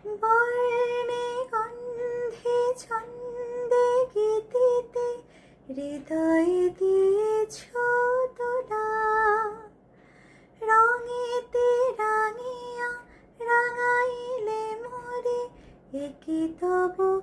বর্ণে গন্ধে ছন্দে গীতিতে হৃদয় দিয়েছ তোলা। রঙেতে রাঙিয়া রাঙাইলে মোরে, এ কি তব